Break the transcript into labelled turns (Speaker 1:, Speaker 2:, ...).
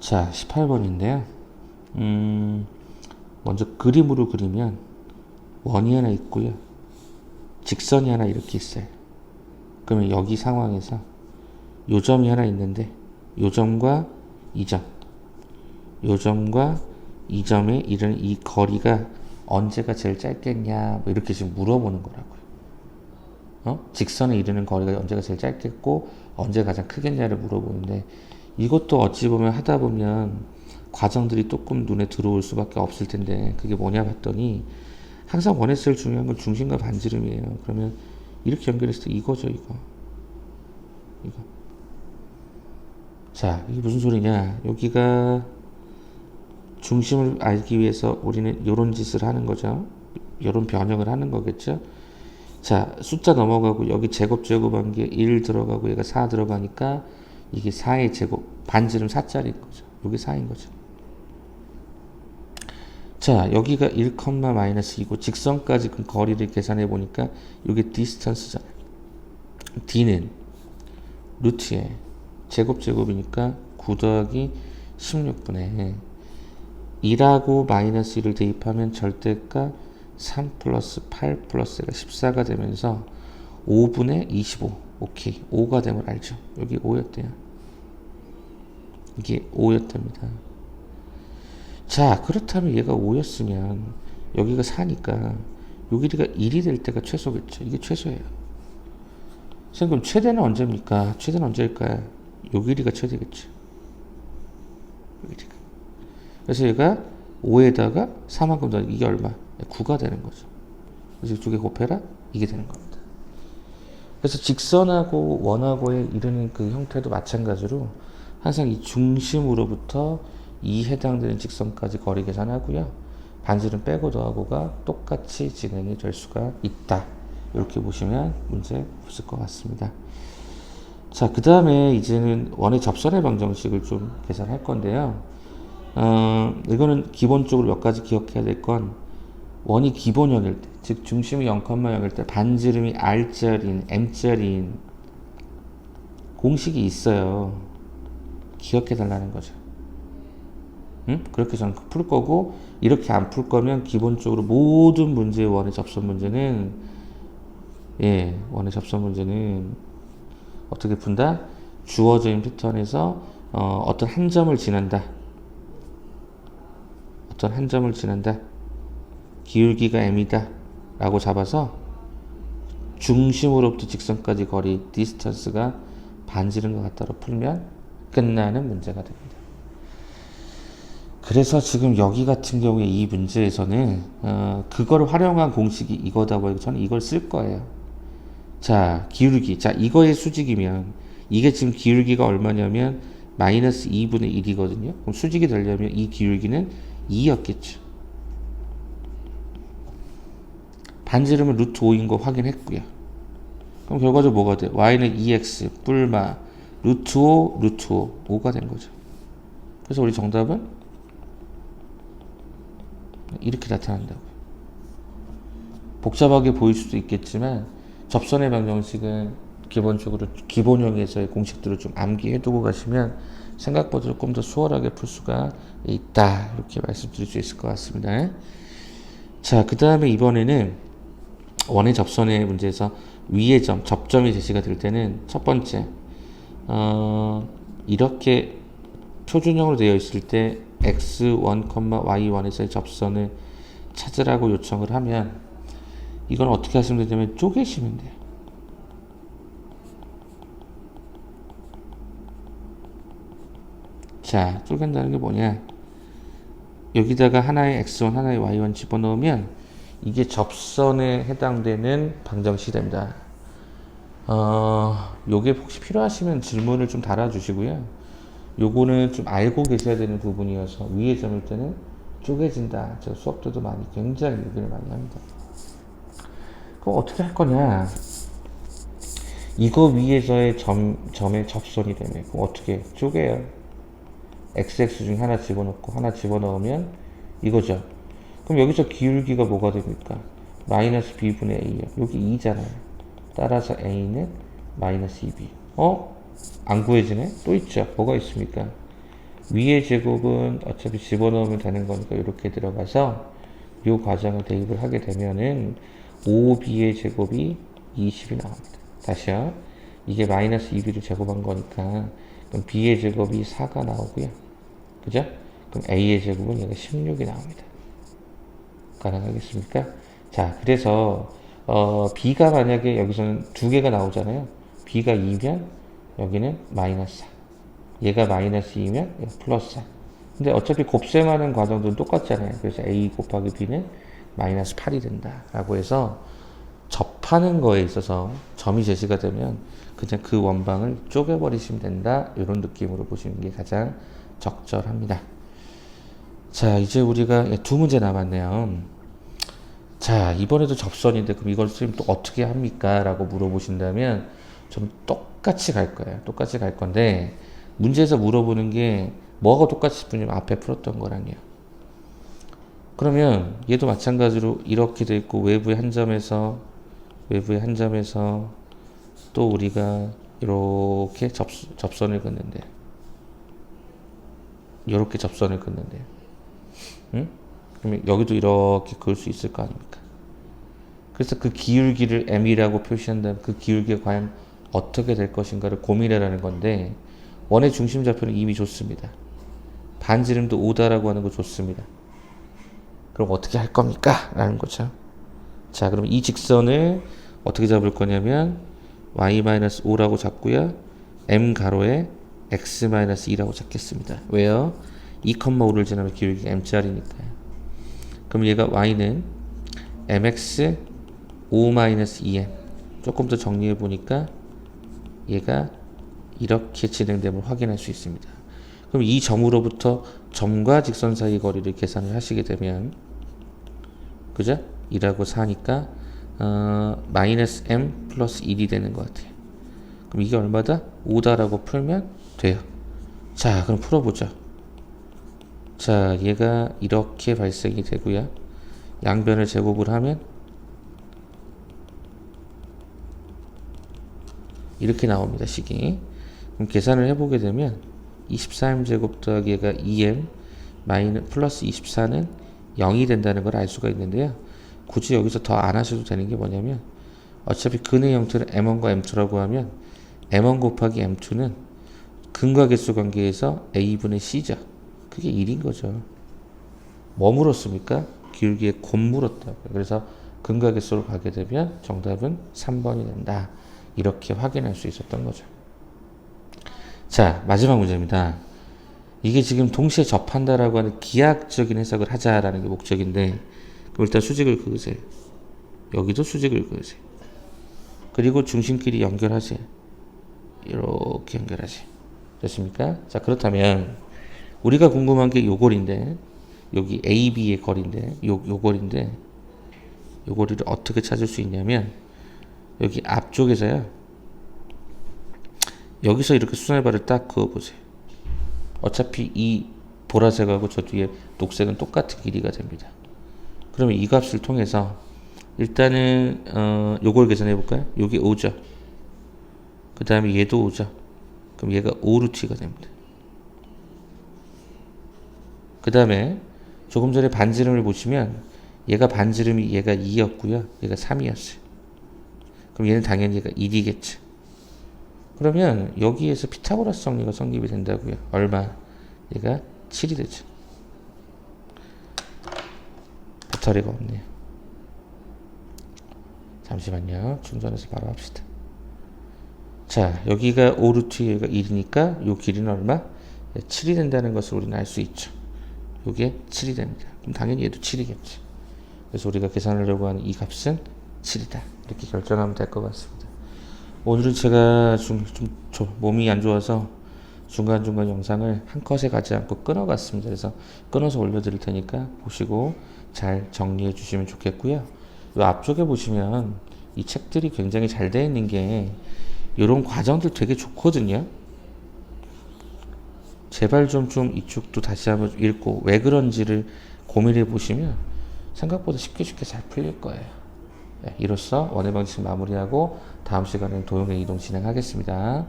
Speaker 1: 자, 18번인데요. 먼저 그림으로 그리면 원이 하나 있고요. 직선이 하나 이렇게 있어요. 그러면 여기 상황에서 요 점이 하나 있는데 요 점과 이 점, 요 점과 이 점에 이르는 이 거리가 언제가 제일 짧겠냐 뭐 이렇게 지금 물어보는 거라고요. 직선에 이르는 거리가 언제가 제일 짧겠고 언제가 가장 크겠냐를 물어보는데 이것도 어찌 보면 하다 보면 과정들이 조금 눈에 들어올 수밖에 없을 텐데 그게 뭐냐 봤더니 항상 원했을 중요한 건 중심과 반지름이에요. 그러면 이렇게 연결했을 때 이거죠, 이거. 자, 이게 무슨 소리냐? 여기가 중심을 알기 위해서 우리는 이런 짓을 하는 거죠. 이런 변형을 하는 거겠죠. 자, 숫자 넘어가고 여기 제곱한 게 1 들어가고 얘가 4 들어가니까 이게 4의 제곱, 반지름 4짜리인 거죠. 이게 4인 거죠. 자, 여기가 1, 마이너스 2고 직선까지 그 거리를 계산해 보니까 이게 디스턴스잖아요. d는 루트에 제곱이니까 9 더하기 16분의 2라고 마이너스 1을 대입하면 절대값 3 플러스 8 플러스 14가 되면서 5분의 25. 오케이. 5가 되면 알죠. 여기 5였대요. 이게 5였답니다. 자, 그렇다면 얘가 5였으면 여기가 4니까 요 길이가 1이 될 때가 최소겠죠. 이게 최소예요. 선생님, 그럼 최대는 언제입니까? 최대는 언제일까요? 요 길이가 최대겠죠. 요 길이가. 그래서 얘가 5에다가 4만큼 더 이게 얼마? 9가 되는 거죠. 그래서 두 개 곱해라? 이게 되는 겁니다. 그래서 직선하고 원하고에 이르는 그 형태도 마찬가지로 항상 이 중심으로부터 이 해당되는 직선까지 거리 계산하고요. 반지름 빼고 더하고가 똑같이 진행이 될 수가 있다. 이렇게 보시면 문제 없을 것 같습니다. 자, 그 다음에 이제는 원의 접선의 방정식을 좀 계산할 건데요. 이거는 기본적으로 몇 가지 기억해야 될 건 원이 기본형일 때, 즉 중심이 0,0일 때 반지름이 R자리인, M자리인 공식이 있어요. 기억해 달라는 거죠. 응? 그렇게 저는 풀 거고 이렇게 안 풀 거면 기본적으로 모든 문제의 원의 접선 문제는 원의 접선 문제는 어떻게 푼다? 주어진 패턴에서 어떤 한 점을 지난다. 어떤 한 점을 지난다. 기울기가 m이다 라고 잡아서 중심으로부터 직선까지 거리 디스턴스가 반지름과 같다로 풀면 끝나는 문제가 됩니다. 그래서 지금 여기 같은 경우에 이 문제에서는 그걸 활용한 공식이 이거다 보니까 저는 이걸 쓸 거예요. 자, 기울기. 자, 이거의 수직이면 이게 지금 기울기가 얼마냐면 마이너스 2분의 1이거든요. 그럼 수직이 되려면 이 기울기는 2였겠죠. 반지름은 루트 5인 거 확인했고요. 그럼 결과적으로 뭐가 돼? y는 2x 뿔마 루트 5 루트 5 5가 된 거죠. 그래서 우리 정답은 이렇게 나타난다고요. 복잡하게 보일 수도 있겠지만 접선의 방정식은 기본적으로 기본형에서의 공식들을 좀 암기해두고 가시면 생각보다 조금 더 수월하게 풀 수가 있다. 이렇게 말씀드릴 수 있을 것 같습니다. 자, 그 다음에 이번에는 원의 접선의 문제에서 위의 점, 접점이 제시가 될 때는 첫 번째 이렇게 표준형으로 되어 있을 때 x1, y1에서의 접선을 찾으라고 요청을 하면 이건 어떻게 하시면 되냐면 쪼개시면 돼요. 자, 쪼갠다는 게 뭐냐? 여기다가 하나의 x1, 하나의 y1 집어넣으면 이게 접선에 해당되는 방정식이 됩니다. 요게 혹시 필요하시면 질문을 좀 달아주시고요. 요거는 좀 알고 계셔야 되는 부분이어서 위의 점일 때는 쪼개진다. 제가 수업 때도 굉장히 얘기를 많이 합니다. 그럼 어떻게 할 거냐? 이거 위에서의 점의 접선이 되네. 그럼 어떻게 쪼개요? XX 중 하나 집어넣고 하나 집어넣으면 이거죠. 그럼 여기서 기울기가 뭐가 됩니까? 마이너스 b분의 a요. 여기 2잖아요. 따라서 a는 마이너스 2b. 안 구해지네? 또 있죠. 뭐가 있습니까? 위의 제곱은 어차피 집어넣으면 되는 거니까 이렇게 들어가서 이 과정을 대입을 하게 되면은 5b의 제곱이 20이 나옵니다. 다시요. 이게 마이너스 2b를 제곱한 거니까 그럼 b의 제곱이 4가 나오고요. 그죠? 그럼 a의 제곱은 얘가 16이 나옵니다. 가능하겠습니까? 자, 그래서 b가 만약에 여기서는 두 개가 나오잖아요. b가 2면 여기는 마이너스 4. 얘가 마이너스 2면 얘가 플러스 4. 근데 어차피 곱셈하는 과정들은 똑같잖아요. 그래서 a 곱하기 b는 마이너스 8이 된다. 라고 해서 접하는 거에 있어서 점이 제시가 되면 그냥 그 원방을 쪼개버리시면 된다. 이런 느낌으로 보시는 게 가장 적절합니다. 자, 이제 우리가 두 문제 남았네요. 자, 이번에도 접선인데 그럼 이걸 선생님 또 어떻게 합니까? 라고 물어보신다면 좀 똑같이 갈 거예요. 똑같이 갈 건데 문제에서 물어보는 게 뭐가 똑같이 뿐이면 앞에 풀었던 거랑요. 그러면 얘도 마찬가지로 이렇게 돼 있고 외부의 한 점에서 또 우리가 이렇게 접선을 긋는데 이렇게 접선을 긋는데 응? 그러면 여기도 이렇게 그을 수 있을 거 아닙니까? 그래서 그 기울기를 m이라고 표시한다면 그 기울기가 과연 어떻게 될 것인가를 고민해라는 건데 원의 중심 좌표는 이미 줬습니다. 반지름도 5다라고 하는 거 좋습니다. 그럼 어떻게 할 겁니까? 라는 거죠. 자, 그럼 이 직선을 어떻게 잡을 거냐면 y-5라고 잡고요. m 가로에 x-2라고 잡겠습니다. 왜요? 2,5를 지나면 기울기가 m짜리니까요. 그럼 얘가 y는 mx 5-2m. 조금 더 정리해 보니까 얘가 이렇게 진행됨을 확인할 수 있습니다. 그럼 이 점으로부터 점과 직선 사이 거리를 계산을 하시게 되면 그죠? 2라고 4니까 마이너스 m 플러스 1이 되는 것 같아요. 그럼 이게 얼마다? 5다라고 풀면 돼요. 자, 그럼 풀어보죠. 자, 얘가 이렇게 발생이 되고요. 양변을 제곱을 하면 이렇게 나옵니다. 식이. 그럼 계산을 해보게 되면 24m 제곱 더하기 얘가 2m 마이너스 플러스 24는 0이 된다는 걸 알 수가 있는데요. 굳이 여기서 더 안 하셔도 되는 게 뭐냐면 어차피 근의 형태를 m1과 m2라고 하면 m1 곱하기 m2는 근과 개수 관계에서 a분의 c죠. 그게 1인 거죠. 뭐 물었습니까? 기울기에 곱 물었다고요. 그래서 근과 개수로 가게 되면 정답은 3번이 된다. 이렇게 확인할 수 있었던 거죠. 자, 마지막 문제입니다. 이게 지금 동시에 접한다라고 하는 기하학적인 해석을 하자라는 게 목적인데 그럼 일단 수직을 그으세요. 여기도 수직을 그으세요. 그리고 중심끼리 연결하세요. 이렇게 연결하세요. 됐습니까? 자, 그렇다면 우리가 궁금한 게 요거리인데 여기 AB의 거리인데 요거리인데 요거리를 어떻게 찾을 수 있냐면 여기 앞쪽에서요. 여기서 이렇게 수선발을 딱 그어보세요. 어차피 이 보라색하고 저 뒤에 녹색은 똑같은 길이가 됩니다. 그러면 이 값을 통해서 일단은 요걸 계산해 볼까요? 여기 5죠. 그 다음에 얘도 5죠. 그럼 얘가 5루트가 됩니다. 그 다음에 조금 전에 반지름을 보시면 얘가 반지름이 얘가 2였고요. 얘가 3이었어요. 그럼 얘는 당연히 얘가 1이겠죠. 그러면 여기에서 피타고라스 정리가 성립이 된다고요. 얼마? 얘가 7이 되죠. 배터리가 없네요. 잠시만요. 충전해서 바로 합시다. 자, 여기가 5루트 얘가 1이니까 요 길이는 얼마? 7이 된다는 것을 우리는 알 수 있죠. 요게 7이 됩니다. 그럼 당연히 얘도 7이겠죠. 그래서 우리가 계산하려고 하는 이 값은 7이다. 이렇게 결정하면 될 것 같습니다. 오늘은 제가 좀 몸이 안 좋아서 중간중간 영상을 한 컷에 가지 않고 끊어갔습니다. 그래서 끊어서 올려드릴 테니까 보시고 잘 정리해 주시면 좋겠고요. 이 앞쪽에 보시면 이 책들이 굉장히 잘 되어 있는 게 이런 과정들 되게 좋거든요. 제발 좀 이쪽도 다시 한번 읽고 왜 그런지를 고민해 보시면 생각보다 쉽게 잘 풀릴 거예요. 네, 이로써 원의 방식 마무리하고 다음 시간에는 도형의 이동 진행하겠습니다.